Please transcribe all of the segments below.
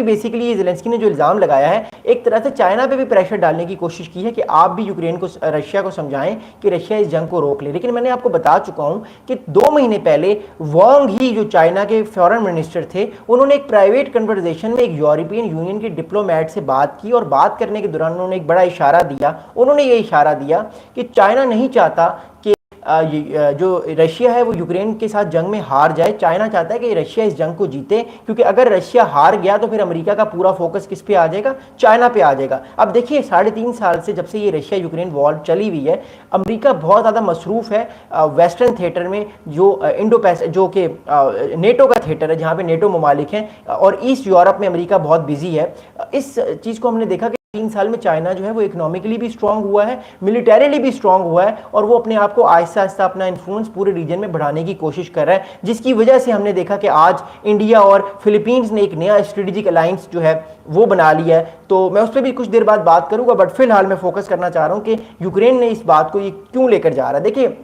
Basically ये Zelensky ने जो इल्ज़ाम लगाया है, एक तरह से चाइना पे भी प्रेशर डालने की कोशिश की है कि आप भी यूक्रेन को, रशिया को समझाएं कि रशिया इस जंग को रोक ले। लेकिन मैंने आपको बता चुका हूं कि 2 महीने पहले वांग ही, जो चाइना के फॉरेन मिनिस्टर थे, उन्होंने एक प्राइवेट कन्वर्सेशन में एक यूरोपियन यूनियन के डिप्लोमेट से बात की और बात करने के दौरान उन्होंने एक बड़ा इशारा दिया। उन्होंने ये इशारा दिया कि चाइना नहीं चाहता कि जो रशिया है वो यूक्रेन के साथ जंग में हार जाए। चाइना चाहता है कि रशिया इस जंग को जीते, क्योंकि अगर रशिया हार गया तो फिर अमेरिका का पूरा फोकस किस पे आ जाएगा? चाइना पे आ जाएगा। अब देखिए 3.5 साल से, जब से ये रशिया यूक्रेन वॉर चली हुई है, अमेरिका बहुत ज़्यादा मसरूफ़ है वेस्टर्न थिएटर में, जो इंडो पैसिफिक, जो कि नेटो का थिएटर है, जहाँ पे नेटो ममालिक हैं, और ईस्ट यूरोप में अमेरिका बहुत बिजी है। इस चीज़ को हमने देखा कि 3 साल में चाइना जो है वो इकोनॉमिकली भी स्ट्रांग हुआ है, मिलिटरीली भी स्ट्रांग हुआ है, और वो अपने आप को आहिस्ता आहिस्ता अपना इन्फ्लुएंस पूरे रीजन में बढ़ाने की कोशिश कर रहा है, जिसकी वजह से हमने देखा कि आज इंडिया और फिलीपींस ने एक नया स्ट्रेटेजिक अलायंस जो है वो बना लिया है। तो मैं उस पर भी कुछ देर बाद बात करूंगा, बट फिलहाल मैं फोकस करना चाह रहा हूं कि यूक्रेन ने इस बात को ये क्यों लेकर जा रहा है। देखिए,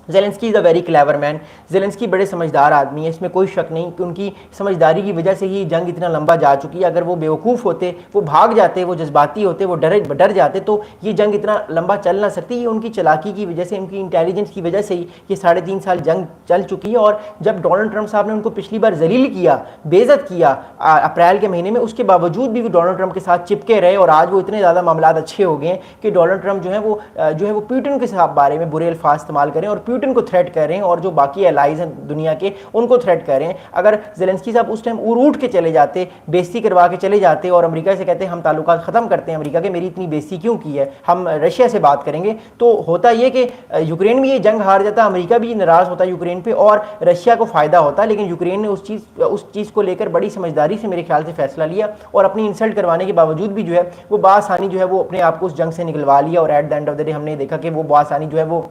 Zelensky is a very clever man. Zelensky बड़े समझदार आदमी है, इसमें कोई शक नहीं कि उनकी समझदारी की वजह से ही जंग इतना लंबा जा चुकी है। अगर वो बेवकूफ़ होते, वो भाग जाते, वो जज्बाती होते, वो डर जाते, तो ये जंग इतना लंबा चल ना सकती। ये उनकी चालाकी की वजह से, उनकी इंटेलिजेंस की वजह से ही ये 3.5 साल जंग चल चुकी है। और जब डोनाल्ड ट्रंप साहब ने उनको पिछली बार जलील किया, बेइज्जत किया अप्रैल के महीने में, उसके बावजूद भी वो डोनाल्ड ट्रंप के साथ चिपके रहे, और आज वो इतने ज़्यादा मामला अच्छे हो गए हैं कि डोनाल्ड ट्रंप जो है वो पुतिन के साथ बारे में बुरे अल्फाज इस्तेमाल करें और पुतिन को थ्रेट कर रहे हैं, और जो बाकी एलाइज हैं दुनिया के, उनको थ्रेट कर रहे हैं। अगर ज़ेलेंस्की साहब उस टाइम उठ के चले जाते, बेइज्जती करवा के चले जाते और अमेरिका से कहते हम ताल्लुकात ख़त्म करते हैं अमेरिका के, मेरी इतनी बेइज्जती क्यों की है, हम रशिया से बात करेंगे, तो होता ये कि यूक्रेन भी ये जंग हार जाता, अमेरिका भी नाराज़ होता यूक्रेन पे, और रशिया को फ़ायदा होता। लेकिन यूक्रेन ने उस चीज़ को लेकर बड़ी समझदारी से मेरे ख्याल से फैसला लिया, और अपनी इंसल्ट करवाने के बावजूद भी जो है वो बासानी जो है वो अपने आप को उस जंग से निकलवा लिया। और at the end of the day हमने देखा कि वो बासानी जो है वो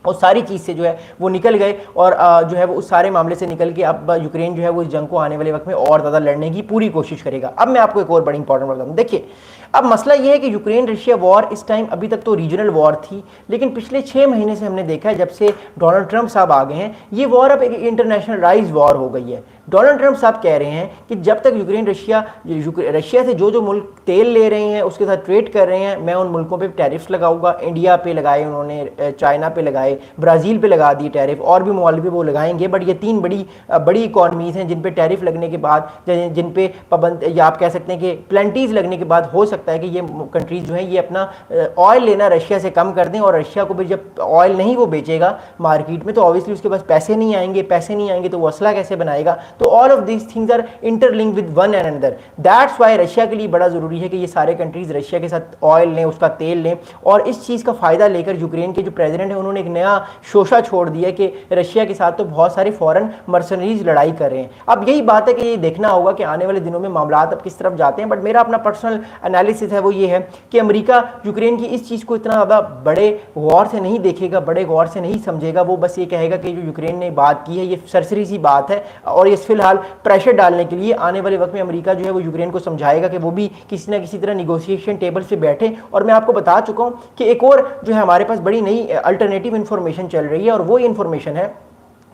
उस सारी चीज़ से जो है वो निकल गए, और जो है वो उस सारे मामले से निकल के अब यूक्रेन जो है वो इस जंग को आने वाले वक्त में और ज़्यादा लड़ने की पूरी कोशिश करेगा। अब मैं आपको एक और बड़ी इंपॉर्टेंट बात बताऊँ। देखिए, अब मसला ये है कि यूक्रेन रशिया वॉर इस टाइम, अभी तक तो रीजनल वॉर थी, लेकिन पिछले 6 महीने से हमने देखा है, जब से डोनाल्ड ट्रंप साहब आ गए हैं, ये वॉर अब एक इंटरनेशनलाइज वॉर हो गई है। डोनाल्ड ट्रंप साहब कह रहे हैं कि जब तक यूक्रेन रशिया से जो मुल्क तेल ले रहे हैं, उसके साथ ट्रेड कर रहे हैं, मैं उन मुल्कों पे टैरिफ्स लगाऊंगा। इंडिया पे लगाए उन्होंने, चाइना पे लगाए, ब्राज़ील पे लगा दिए टैरिफ, और भी ममालिक पे वो लगाएंगे। बट ये 3 बड़ी इकॉनमीज़ हैं जिन पे टैरिफ लगने के बाद, जिन पे पाबंद, या आप कह सकते हैं कि प्लेंटीज़ लगने के बाद हो सकता है कि ये कंट्रीज़ जो हैं ये अपना ऑयल लेना रशिया से कम कर दें, और रशिया को भी जब ऑयल नहीं वो बेचेगा मार्केट में, तो ऑब्वियसली उसके पास पैसे नहीं आएंगे, तो वो असला कैसे बनाएगा। तो all of these things are interlinked with one and another. That's why Russia के लिए बड़ा ज़रूरी है कि ये सारे कंट्रीज़ रशिया के साथ ऑयल लें, उसका तेल लें, और इस चीज़ का फ़ायदा लेकर यूक्रेन के जो प्रेसिडेंट है उन्होंने एक नया शोशा छोड़ दिया कि रशिया के साथ तो बहुत सारे फॉरेन मर्सनरीज लड़ाई कर रहे हैं। अब यही बात है कि ये देखना होगा कि आने वाले दिनों में मामला अब किस तरफ जाते हैं। बट मेरा अपना पर्सनल एनालिसिस है वो ये है कि अमेरिका यूक्रेन की इस चीज़ को इतना ज़्यादा बड़े गौर से नहीं देखेगा, बड़े गौर से नहीं समझेगा। वो बस ये कहेगा कि जो यूक्रेन ने बात की है ये सरसरी सी बात है, और ये फिलहाल प्रेशर डालने के लिए आने वाले वक्त में अमेरिका जो है वो यूक्रेन को समझाएगा कि वो भी किसी ना किसी तरह निगोशिएशन टेबल से बैठे। और मैं आपको बता चुका हूँ कि एक और जो है हमारे पास बड़ी नई अल्टरनेटिव इन्फॉर्मेशन चल रही है, और वो ये इन्फॉर्मेशन है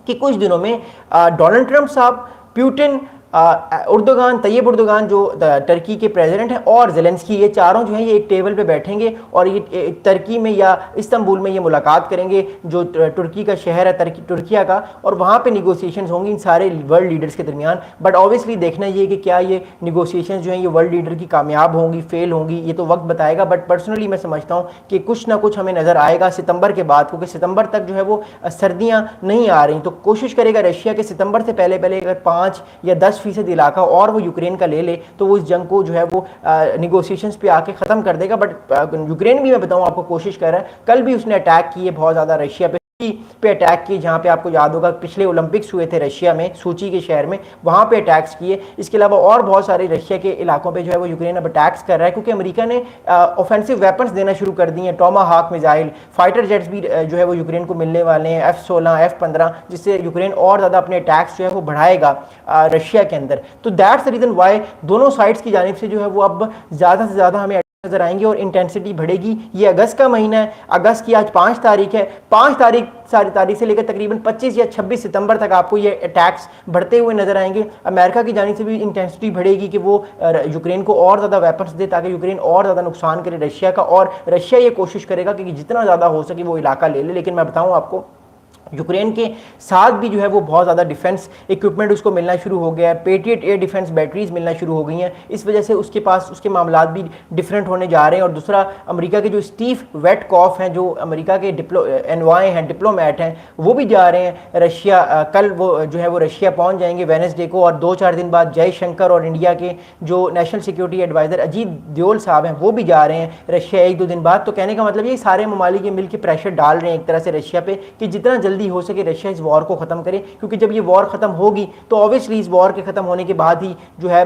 कि कुछ दिनों में डोनाल्ड ट्रंप साहब, पुतिन, उर्दोगान, तैयब उर्दोगान जो टर्की के प्रेसिडेंट हैं, और ज़ेलेंस्की, ये चारों जो हैं ये एक टेबल पे बैठेंगे, और ये टर्की में या इस्तांबुल में ये मुलाकात करेंगे, जो तुर्की का शहर है तुर्किया का, और वहाँ पे निगोशिएशंस होंगी इन सारे वर्ल्ड लीडर्स के दरमियान। बट ऑब्वियसली देखना ये कि क्या ये निगोशिएशंस जो हैं ये वर्ल्ड लीडर की कामयाब होंगी, फेल होंगी, ये तो वक्त बताएगा। बट पर्सनली मैं समझता हूँ कि कुछ ना कुछ हमें नज़र आएगा सितंबर के बाद, क्योंकि सितंबर तक जो है वो सर्दियाँ नहीं आ रही। तो कोशिश करेगा रशिया के सितंबर से पहले अगर 5 या 10% इलाका और वो यूक्रेन का ले ले, तो वो इस जंग को जो है वो निगोशिएशंस पे आके ख़त्म कर देगा। बट यूक्रेन भी, मैं बताऊँ आपको, कोशिश कर रहा है। कल भी उसने अटैक किए बहुत ज़्यादा रशिया पे अटैक किए, जहाँ पे आपको याद होगा पिछले ओलंपिक्स हुए थे रशिया में, सूची के शहर में, वहाँ पे अटैक्स किए। इसके अलावा और बहुत सारे रशिया के इलाकों पे जो है वो यूक्रेन अब अटैक्स कर रहा है, क्योंकि अमेरिका ने ऑफेंसिव वेपन्स देना शुरू कर दिए हैं। टोमाहाक मिसाइल, फाइटर जेट्स भी जो है वो यूक्रेन को मिलने वाले हैं, F-16, F-15, जिससे यूक्रेन और ज़्यादा अपने अटैक्स जो है वो बढ़ाएगा रशिया के अंदर। तो दैट्स द रीज़न वाई दोनों साइड्स की जानिब से जो है वो अब ज़्यादा से ज़्यादा हमें नजर आएंगे और इंटेंसिटी बढ़ेगी। ये अगस्त का महीना है, अगस्त की आज 5 तारीख है, 5 तारीख से लेकर तकरीबन 25 या 26 सितंबर तक आपको ये अटैक्स बढ़ते हुए नजर आएंगे। अमेरिका की जानिब से भी इंटेंसिटी बढ़ेगी कि वो यूक्रेन को और ज़्यादा वेपन्स दे ताकि यूक्रेन और ज़्यादा नुकसान करे रशिया का, और रशिया ये कोशिश करेगा कि जितना ज़्यादा हो सके वो इलाका ले ले। लेकिन मैं बताऊँ आपको, यूक्रेन के साथ भी जो है वो बहुत ज़्यादा डिफेंस इक्विपमेंट उसको मिलना शुरू हो गया है, पेट्रियट एयर डिफेंस बैटरीज मिलना शुरू हो गई हैं। इस वजह से उसके पास उसके मामला भी डिफरेंट होने जा रहे हैं। और दूसरा, अमेरिका के जो स्टीव वेटकॉफ हैं, जो अमेरिका के एनवाए हैं, डिप्लोमेट हैं, वो भी जा रहे हैं रशिया। कल वो जो है वो रशिया पहुंच जाएंगे वेडनेसडे को, और 2-4 दिन बाद जयशंकर और इंडिया के जो national security adviser Ajit Doval साहब हैं वो भी जा रहे हैं रशिया 1-2 दिन बाद। तो कहने का मतलब ये सारे ममालिक ये मिलकर प्रेशर डाल रहे हैं एक तरह से रशिया पे कि जितना जल्दी हो सके रशिया इस वॉर को खत्म करे, क्योंकि जब ये वॉर खत्म होगी तो ऑब्वियसली इस वॉर के खत्म होने के बाद ही जो है